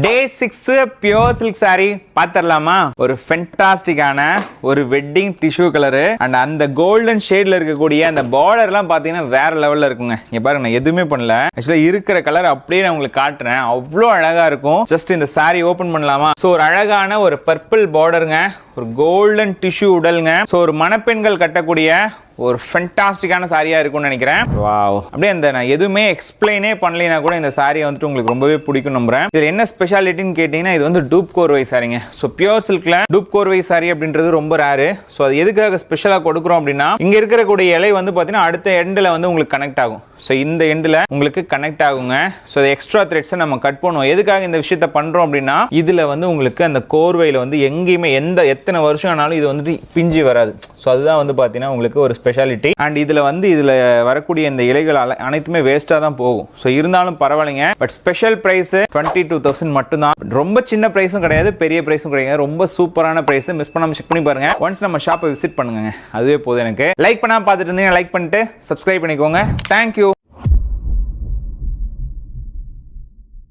டே 6 pure silk saree பாத்திரலாமா? ஒரு ஃபென்டாஸ்டிக்கான ஒரு wedding tissue colour and அந்த கோல்டன் ஷேட்ல இருக்கக்கூடிய அந்த பார்டர்லாம் பாத்தீங்கன்னா வேற லெவல்ல இருக்குங்க. இங்க பாருங்க, நான் எதுவுமே பண்ணல. ஆக்சுவலா இருக்கிற கலர் அப்படியே நான் உங்களுக்கு காட்டுறேன். அவ்வளோ அழகா இருக்கும். ஜஸ்ட் இந்த saree ஓபன் பண்ணலாமா? சோ ஒரு அழகான ஒரு பர்பிள் பார்டருங்க, ஒரு கோல்டன் டிஷ்யூ உடல்ங்க. சோ ஒரு மணப்பெண்கள் கட்டக்கூடிய ஒரு ஃபென்டாஸ்டிக்கான சாரியா இருக்கும்னு நினைக்கிறேன். வாவ், அப்படியே அந்த நான் எதுவுமே எக்ஸ்பிளைனே பண்ணலைனா கூட இந்த சாரியை வந்துட்டு உங்களுக்கு ரொம்பவே பிடிக்கும் நம்புறேன். இதுல என்ன ஸ்பெஷாலிட்டின்னு கேட்டீங்கன்னா, இது வந்து டூப் கோர்வை சாரிங்க. ஸோ பியூர் சில்க்ல டூப் கோர்வை சாரி அப்படின்றது ரொம்ப ரேரு. ஸோ அது எதுக்காக ஸ்பெஷலா கொடுக்குறோம் அப்படின்னா, இங்க இருக்கக்கூடிய இலை வந்து பாத்தீங்கன்னா அடுத்த எண்ட்ல வந்து உங்களுக்கு கனெக்ட் ஆகும். ஸோ இந்த எண்டில் உங்களுக்கு கனெக்ட் ஆகுங்க. ஸோ எக்ஸ்ட்ரா த்ரெட்ஸை நம்ம கட் பண்ணுவோம். எதுக்காக இந்த விஷயத்த பண்றோம் அப்படின்னா, இதுல வந்து உங்களுக்கு அந்த கோர்வையில வந்து எங்கேயுமே எத்தனை வருஷம் ஆனாலும் இது வந்துட்டு பிஞ்சு வராது. ஸோ அதுதான் வந்து பாத்தீங்கன்னா உங்களுக்கு ஒரு ஸ்பெஷாலிட்டி. அண்ட் இதுல வரக்கூடிய இந்த இலைகள் அனைத்துமே வேஸ்டா தான் போகும். ஸோ இருந்தாலும் பரவாயில்லைங்க. பட் ஸ்பெஷல் பிரைஸ் 22,000 மட்டும்தான். ரொம்ப சின்ன பிரைஸும் கிடையாது, பெரிய பிரைஸும் கிடையாது. ரொம்ப சூப்பரான பிரைஸ். மிஸ் பண்ணாம செக் பண்ணி பாருங்க. ஒன்ஸ் நம்ம ஷாப்பை விசிட் பண்ணுங்க, அதுவே போதும். எனக்கு லைக் பண்ணாம பார்த்துட்டு இருந்தீங்கன்னா லைக் பண்ணிட்டு சப்ஸ்கிரைப் பண்ணிக்கோங்க. தேங்க்யூ.